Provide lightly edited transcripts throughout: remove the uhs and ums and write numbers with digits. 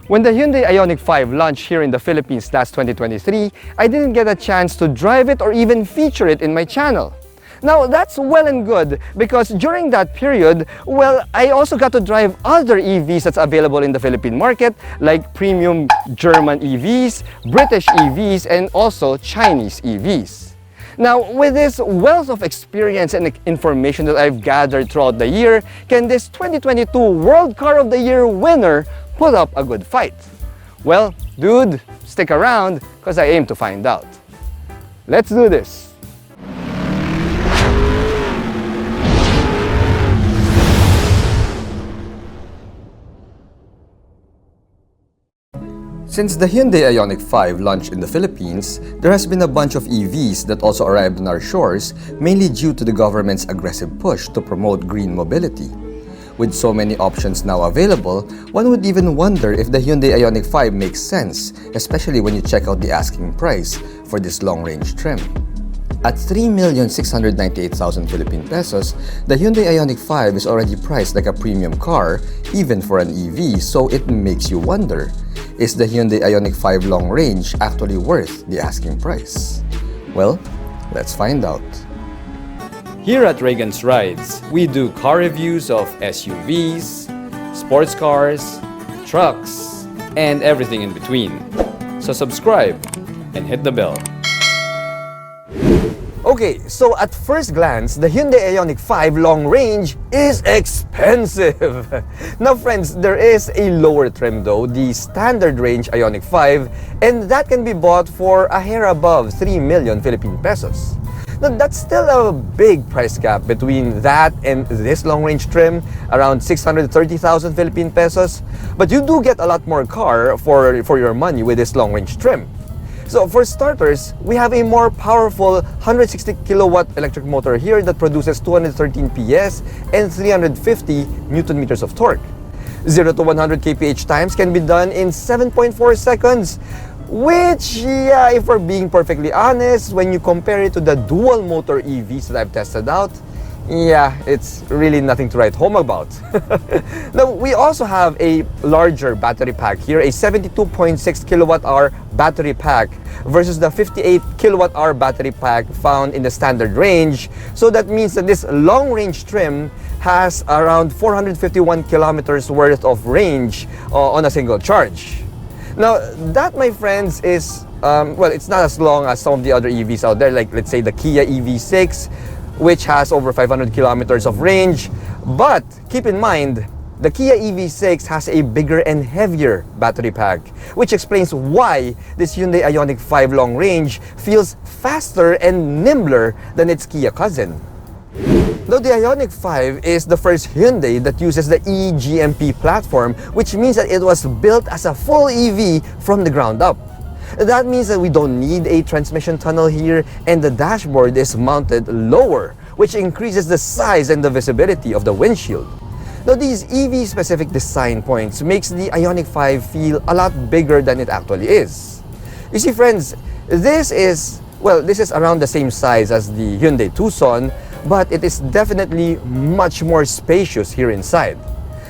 When the Hyundai IONIQ5 launched here in the Philippines last 2023, I didn't get a chance to drive it or even feature it in my channel. Now, that's well and good because during that period, well, I also got to drive other EVs that's available in the Philippine market like premium German EVs, British EVs, and also Chinese EVs. Now, with this wealth of experience and information that I've gathered throughout the year, can this 2022 World Car of the Year winner put up a good fight? Well, dude, stick around because I aim to find out. Let's do this. Since the Hyundai IONIQ5 launched in the Philippines, there has been a bunch of EVs that also arrived on our shores, mainly due to the government's aggressive push to promote green mobility. With so many options now available, one would even wonder if the Hyundai IONIQ5 makes sense, especially when you check out the asking price for this long-range trim. At 3,698,000 Philippine pesos, the Hyundai IONIQ5 is already priced like a premium car, even for an EV, so it makes you wonder, is the Hyundai IONIQ5 long range actually worth the asking price? Well, let's find out. Here at Reagan's Rides, we do car reviews of SUVs, sports cars, trucks, and everything in between. So subscribe and hit the bell. Okay, so at first glance, the Hyundai IONIQ5 long range is expensive. Now friends, there is a lower trim though, the standard range IONIQ5, and that can be bought for a hair above 3 million Philippine pesos. Now that's still a big price gap between that and this long range trim, around 630,000 Philippine pesos. But you do get a lot more car for your money with this long range trim. So for starters, we have a more powerful 160 kilowatt electric motor here that produces 213 PS and 350 Newton meters of torque. 0 to 100 kph times can be done in 7.4 seconds, which, yeah, if we're being perfectly honest, when you compare it to the dual motor EVs that I've tested out, yeah, it's really nothing to write home about. Now, we also have a larger battery pack here, a 72.6 kilowatt-hour battery pack versus the 58 kilowatt-hour battery pack found in the standard range. So that means that this long-range trim has around 451 kilometers worth of range on a single charge. Now, that, my friends, is, well, it's not as long as some of the other EVs out there, like, let's say, the Kia EV6, which has over 500 kilometers of range. But keep in mind, the Kia EV6 has a bigger and heavier battery pack, which explains why this Hyundai IONIQ5 long range feels faster and nimbler than its Kia cousin. Now, the IONIQ5 is the first Hyundai that uses the eGMP platform, which means that it was built as a full EV from the ground up. That means that we don't need a transmission tunnel here, and the dashboard is mounted lower, which increases the size and the visibility of the windshield. Now, these EV-specific design points makes the IONIQ5 feel a lot bigger than it actually is. You see, friends, this is around the same size as the Hyundai Tucson, but it is definitely much more spacious here inside.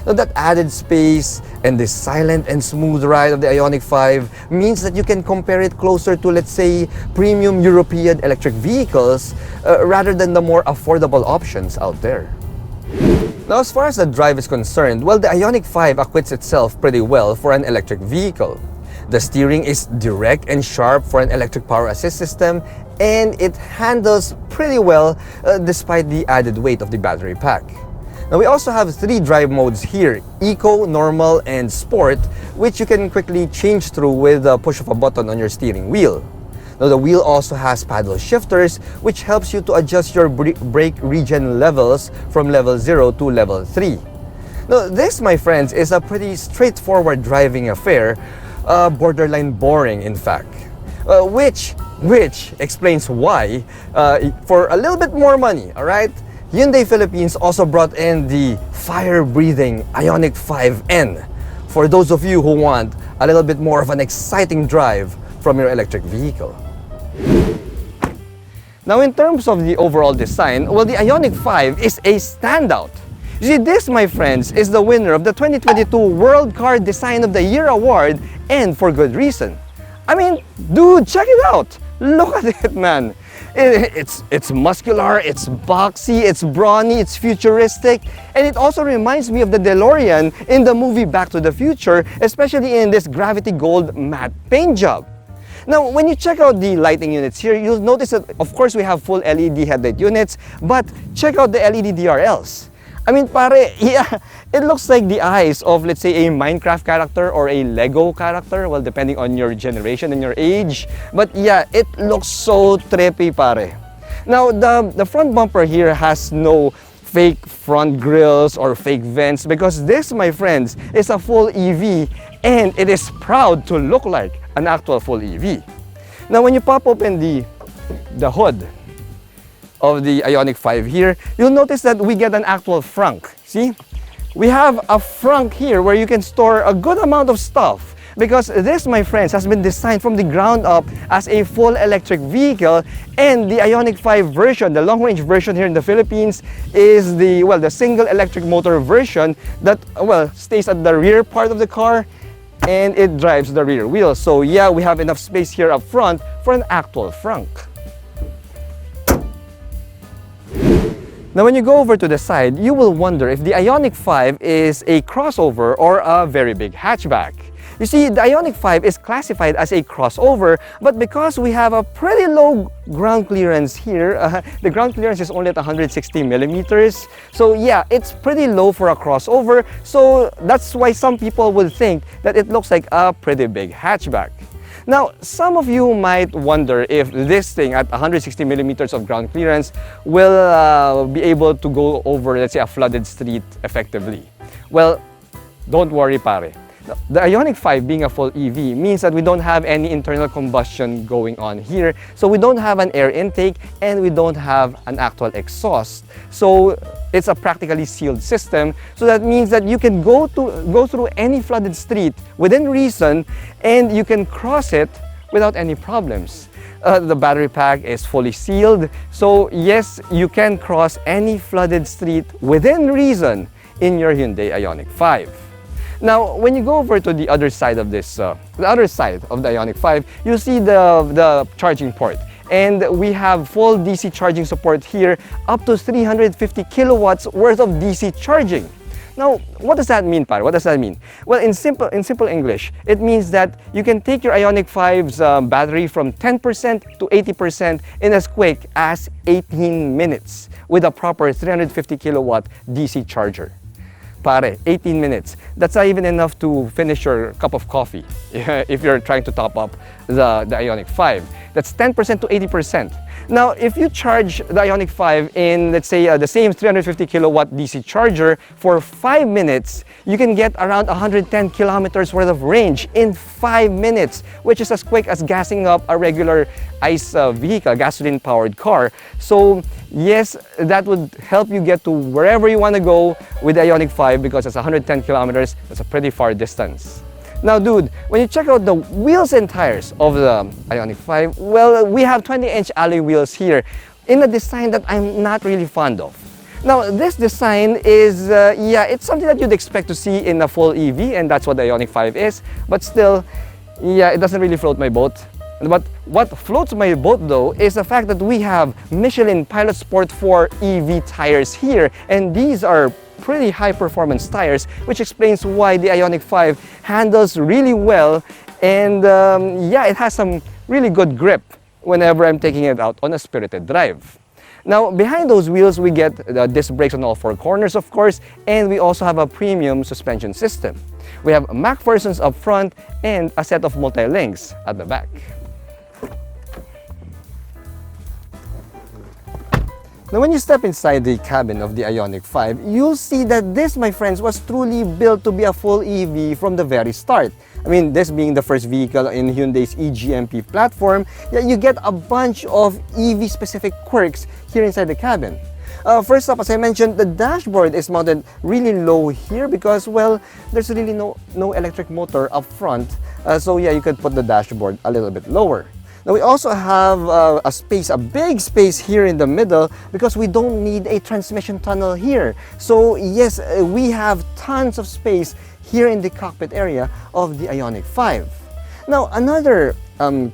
Now, that added space and this silent and smooth ride of the IONIQ5 means that you can compare it closer to, let's say, premium European electric vehicles rather than the more affordable options out there. Now, as far as the drive is concerned, well, the IONIQ5 acquits itself pretty well for an electric vehicle. The steering is direct and sharp for an electric power assist system, and it handles pretty well despite the added weight of the battery pack. Now, we also have 3 drive modes here, Eco, Normal, and Sport, which you can quickly change through with the push of a button on your steering wheel. Now, the wheel also has paddle shifters, which helps you to adjust your brake regen levels from level 0 to level 3. Now, this, my friends, is a pretty straightforward driving affair, borderline boring, in fact, which explains why, for a little bit more money, all right, Hyundai Philippines also brought in the fire-breathing IONIQ5 N for those of you who want a little bit more of an exciting drive from your electric vehicle. Now, in terms of the overall design, well, the IONIQ5 is a standout. You see, this, my friends, is the winner of the 2022 World Car Design of the Year Award, and for good reason. I mean, dude, check it out. Look at it, man. It's muscular, it's boxy, it's brawny, it's futuristic, and it also reminds me of the DeLorean in the movie Back to the Future, especially in this gravity gold matte paint job. Now, when you check out the lighting units here, you'll notice that, of course, we have full LED headlight units, but check out the LED DRLs. I mean, pare, yeah, it looks like the eyes of, let's say, a Minecraft character or a Lego character, well, depending on your generation and your age. But yeah, it looks so trippy, pare. Now, the front bumper here has no fake front grills or fake vents, because this, my friends, is a full EV, and it is proud to look like an actual full EV. Now, when you pop open the hood of the Ioniq 5 here, you'll notice that we get an actual frunk. See? We have a frunk here where you can store a good amount of stuff, because this, my friends, has been designed from the ground up as a full electric vehicle, and the Ioniq 5 version, the long-range version here in the Philippines, is the single electric motor version that, stays at the rear part of the car, and it drives the rear wheel. So yeah, we have enough space here up front for an actual frunk. Now, when you go over to the side, you will wonder if the Ioniq 5 is a crossover or a very big hatchback. You see, the Ioniq 5 is classified as a crossover, but because we have a pretty low ground clearance here, the ground clearance is only at 160 millimeters. So yeah, it's pretty low for a crossover. So that's why some people would think that it looks like a pretty big hatchback. Now, some of you might wonder if this thing at 160 millimeters of ground clearance will be able to go over, let's say, a flooded street effectively. Well, don't worry, pare. The Ioniq 5 being a full EV means that we don't have any internal combustion going on here. So we don't have an air intake and we don't have an actual exhaust. So it's a practically sealed system. So that means that you can go through any flooded street within reason, and you can cross it without any problems. The battery pack is fully sealed. So yes, you can cross any flooded street within reason in your Hyundai Ioniq 5. Now, when you go over to the other side of this, the other side of the Ioniq 5, you'll see the charging port. And we have full DC charging support here, up to 350 kilowatts worth of DC charging. Now, what does that mean, pare? What does that mean? Well, in simple English, it means that you can take your Ioniq 5's battery from 10% to 80% in as quick as 18 minutes with a proper 350 kilowatt DC charger. Pare, 18 minutes. That's not even enough to finish your cup of coffee if you're trying to top up the Ioniq 5. That's 10% to 80%. Now, if you charge the Ioniq 5 in, let's say, the same 350 kilowatt DC charger for 5 minutes, you can get around 110 kilometers worth of range in 5 minutes, which is as quick as gassing up a regular ICE vehicle, gasoline-powered car. So yes, that would help you get to wherever you want to go with the Ioniq 5, because it's 110 kilometers. That's a pretty far distance. Now, dude, when you check out the wheels and tires of the Ioniq 5, well, we have 20-inch alloy wheels here in a design that I'm not really fond of. Now, this design is, it's something that you'd expect to see in a full EV, and that's what the Ioniq 5 is. But still, yeah, it doesn't really float my boat. But what floats my boat, though, is the fact that we have Michelin Pilot Sport 4 EV tires here, and these are pretty high performance tires, which explains why the Ioniq 5 handles really well, and it has some really good grip whenever I'm taking it out on a spirited drive. Now, behind those wheels, we get the disc brakes on all four corners, of course, and we also have a premium suspension system. We have MacPherson's up front and a set of multi-links at the back. Now, when you step inside the cabin of the Ioniq 5, you'll see that this, my friends, was truly built to be a full EV from the very start. I mean, this being the first vehicle in Hyundai's eGMP platform, you get a bunch of EV-specific quirks here inside the cabin. First up, as I mentioned, the dashboard is mounted really low here because, well, there's really no electric motor up front. So yeah, you could put the dashboard a little bit lower. Now we also have a big space here in the middle because we don't need a transmission tunnel here. So yes, we have tons of space here in the cockpit area of the IONIQ 5. Now another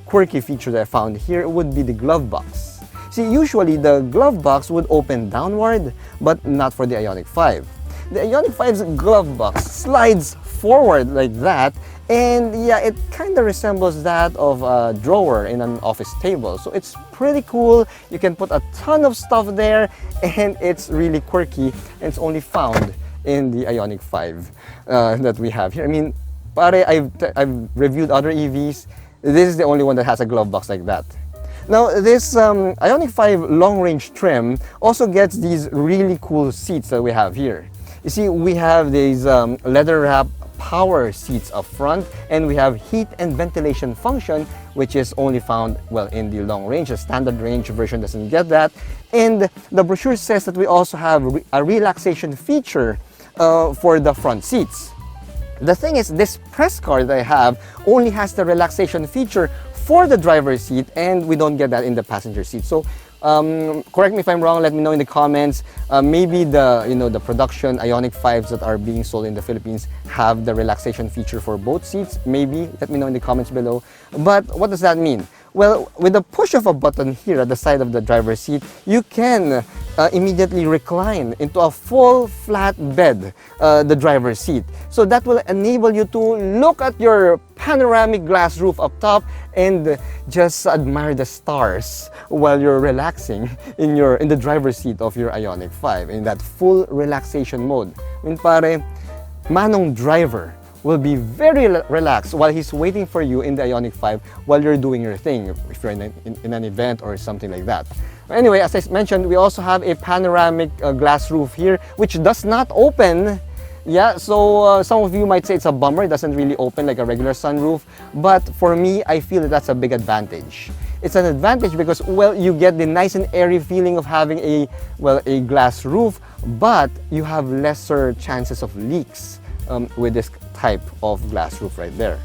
quirky feature that I found here would be the glove box. See, usually the glove box would open downward, but not for the IONIQ 5. The IONIQ 5's glove box slides forward like that, and yeah, it kind of resembles that of a drawer in an office table. So it's pretty cool. You can put a ton of stuff there, and it's really quirky, and it's only found in the IONIQ 5 that we have here. I mean, pare, I've reviewed other EVs. This is the only one that has a glove box like that. Now, this IONIQ 5 long-range trim also gets these really cool seats that we have here. You see, we have these leather-wrapped power seats up front, and we have heat and ventilation function, which is only found, well, in the long range. The standard range version doesn't get that. And the brochure says that we also have a relaxation feature for the front seats. The thing is, this press car that I have only has the relaxation feature for the driver's seat, and we don't get that in the passenger seat. So correct me if I'm wrong, let me know in the comments. Maybe the production IONIQ 5s that are being sold in the Philippines have the relaxation feature for both seats. Maybe, let me know in the comments below. But what does that mean? Well, with the push of a button here at the side of the driver's seat, you can immediately recline into a full flat bed, the driver's seat. So that will enable you to look at your panoramic glass roof up top and just admire the stars while you're relaxing in the driver's seat of your IONIQ 5 in that full relaxation mode. I mean, pare, manong driver will be very relaxed while he's waiting for you in the IONIQ 5 while you're doing your thing, if you're in an event or something like that. Anyway, as I mentioned, we also have a panoramic glass roof here, which does not open. Yeah, so some of you might say it's a bummer, it doesn't really open like a regular sunroof, but for me, I feel that that's a big advantage. It's an advantage because, well, you get the nice and airy feeling of having a glass roof, but you have lesser chances of leaks with this type of glass roof right there.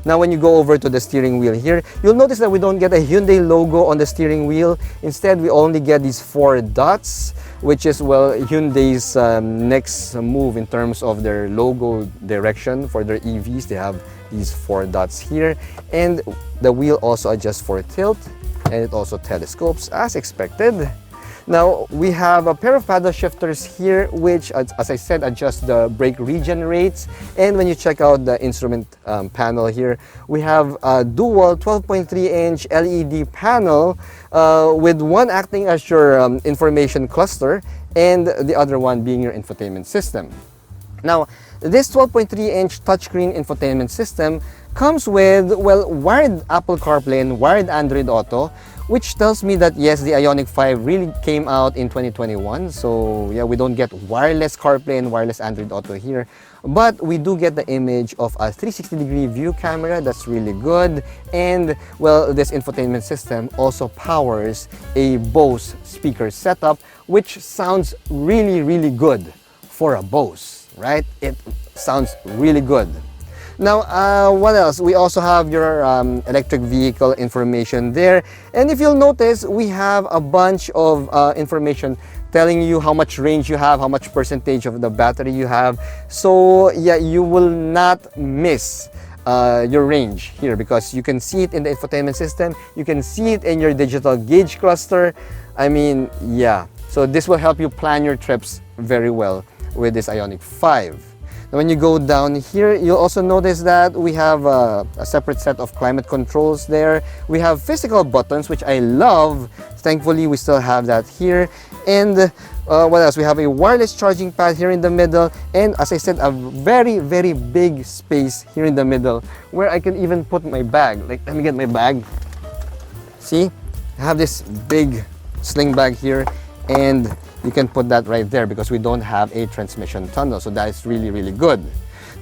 Now, when you go over to the steering wheel here, you'll notice that we don't get a Hyundai logo on the steering wheel. Instead, we only get these 4 dots, which is, well, Hyundai's next move in terms of their logo direction for their EVs. They have these 4 dots here, and the wheel also adjusts for tilt, and it also telescopes as expected. Now, we have a pair of paddle shifters here, which, as I said, adjust the brake regen rates. And when you check out the instrument panel here, we have a dual 12.3-inch LED panel with one acting as your information cluster and the other one being your infotainment system. Now, this 12.3-inch touchscreen infotainment system comes with, well, wired Apple CarPlay and wired Android Auto, which tells me that yes, the IONIQ 5 really came out in 2021. So yeah, we don't get wireless CarPlay and wireless Android Auto here, but we do get the image of a 360-degree view camera. That's really good. And well, this infotainment system also powers a Bose speaker setup, which sounds really, really good for a Bose, right? It sounds really good. Now, what else? We also have your electric vehicle information there. And if you'll notice, we have a bunch of information telling you how much range you have, how much percentage of the battery you have. So yeah, you will not miss your range here because you can see it in the infotainment system. You can see it in your digital gauge cluster. I mean, yeah. So this will help you plan your trips very well with this IONIQ 5. Now, when you go down here, you'll also notice that we have a separate set of climate controls there. We have physical buttons, which I love. Thankfully, we still have that here. And what else? We have a wireless charging pad here in the middle. And as I said, a very, very big space here in the middle where I can even put my bag. Like, let me get my bag. See? I have this big sling bag here. And you can put that right there because we don't have a transmission tunnel, so that is really, really good.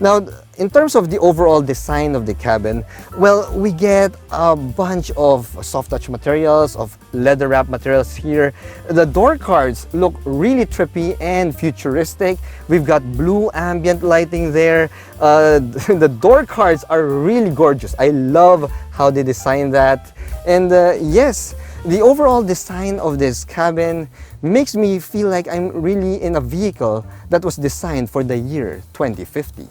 Now, in terms of the overall design of the cabin, well, we get a bunch of soft touch materials, of leather wrap materials here. The door cards look really trippy and futuristic. We've got blue ambient lighting there. The door cards are really gorgeous. I love how they designed that. And yes, the overall design of this cabin makes me feel like I'm really in a vehicle that was designed for the year 2050.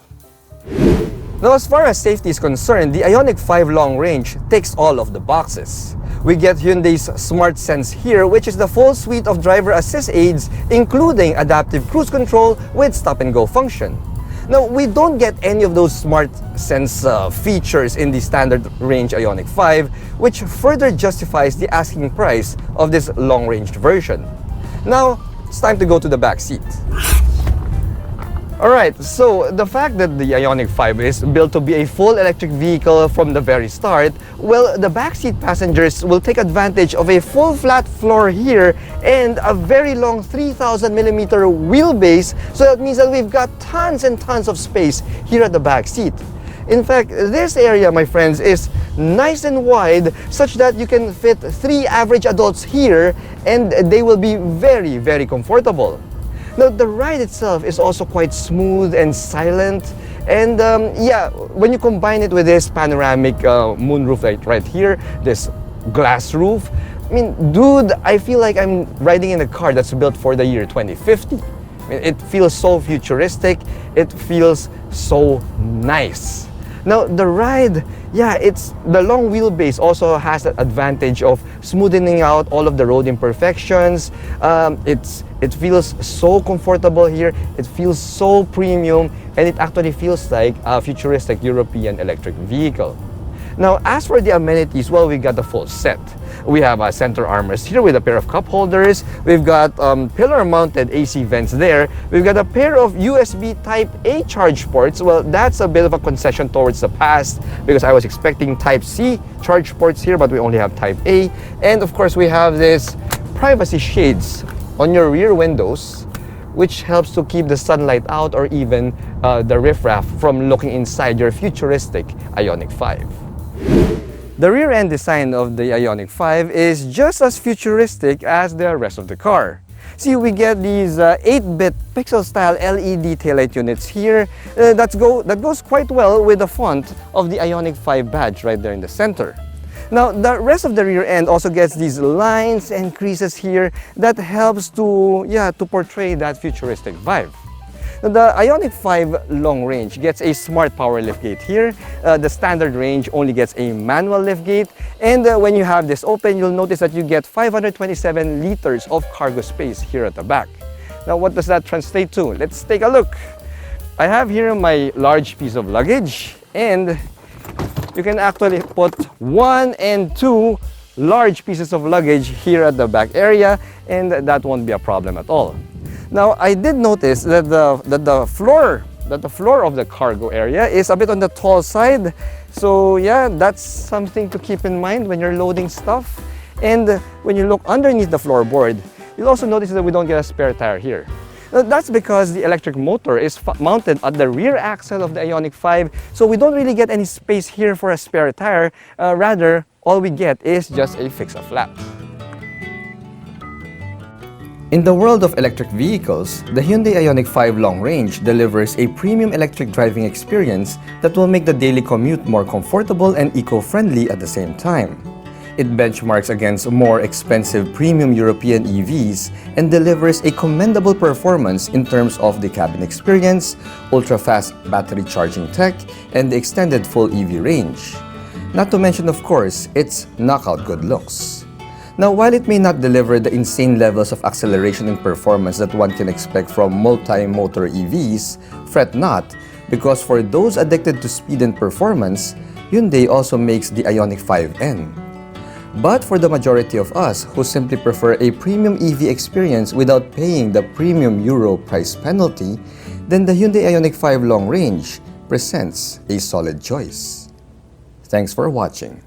Now, as far as safety is concerned, the IONIQ5 long range ticks all of the boxes. We get Hyundai's Smart Sense here, which is the full suite of driver assist aids, including adaptive cruise control with stop-and-go function. Now, we don't get any of those Smart Sense features in the standard range IONIQ5, which further justifies the asking price of this long-range version. Now, it's time to go to the back seat. Alright, so the fact that the IONIQ5 is built to be a full electric vehicle from the very start, well, the backseat passengers will take advantage of a full flat floor here and a very long 3,000mm wheelbase, so that means that we've got tons and tons of space here at the back seat. In fact, this area, my friends, is nice and wide such that you can fit 3 average adults here and they will be very, very comfortable. Now, the ride itself is also quite smooth and silent, and yeah, when you combine it with this panoramic moonroof right here, this glass roof, I mean, dude, I feel like I'm riding in a car that's built for the year 2050. I mean, it feels so futuristic, it feels so nice. Now, the ride, yeah, the long wheelbase also has that advantage of smoothing out all of the road imperfections. It feels so comfortable here, it feels so premium, and it actually feels like a futuristic European electric vehicle. Now, as for the amenities, well, we got the full set. We have a center armrest here with a pair of cup holders. We've got pillar-mounted AC vents there. We've got a pair of USB Type-A charge ports. Well, that's a bit of a concession towards the past because I was expecting Type-C charge ports here, but we only have Type-A. And of course, we have this privacy shades on your rear windows, which helps to keep the sunlight out or even the riffraff from looking inside your futuristic IONIQ5. The rear end design of the IONIQ5 is just as futuristic as the rest of the car. See, we get these 8-bit pixel-style LED taillight units here that goes quite well with the font of the IONIQ5 badge right there in the center. Now, the rest of the rear end also gets these lines and creases here that helps to portray that futuristic vibe. The IONIQ5 long range gets a smart power liftgate here. The standard range only gets a manual liftgate, and when you have this open, you'll notice that you get 527 liters of cargo space here at the back. Now, what does that translate to? Let's take a look. I have here my large piece of luggage, and you can actually put 1 and 2 large pieces of luggage here at the back area, and that won't be a problem at all. Now, I did notice that the floor of the cargo area is a bit on the tall side. So yeah, that's something to keep in mind when you're loading stuff. And when you look underneath the floorboard, you'll also notice that we don't get a spare tire here. Now, that's because the electric motor is mounted at the rear axle of the IONIQ5, so we don't really get any space here for a spare tire. Rather, all we get is just a fix-a-flap. In the world of electric vehicles, the Hyundai IONIQ5 long range delivers a premium electric driving experience that will make the daily commute more comfortable and eco-friendly at the same time. It benchmarks against more expensive premium European EVs and delivers a commendable performance in terms of the cabin experience, ultra-fast battery charging tech, and the extended full EV range. Not to mention, of course, its knockout good looks. Now, while it may not deliver the insane levels of acceleration and performance that one can expect from multi-motor EVs, fret not, because for those addicted to speed and performance, Hyundai also makes the IONIQ5 N. But for the majority of us who simply prefer a premium EV experience without paying the premium Euro price penalty, then the Hyundai IONIQ5 long range presents a solid choice. Thanks for watching.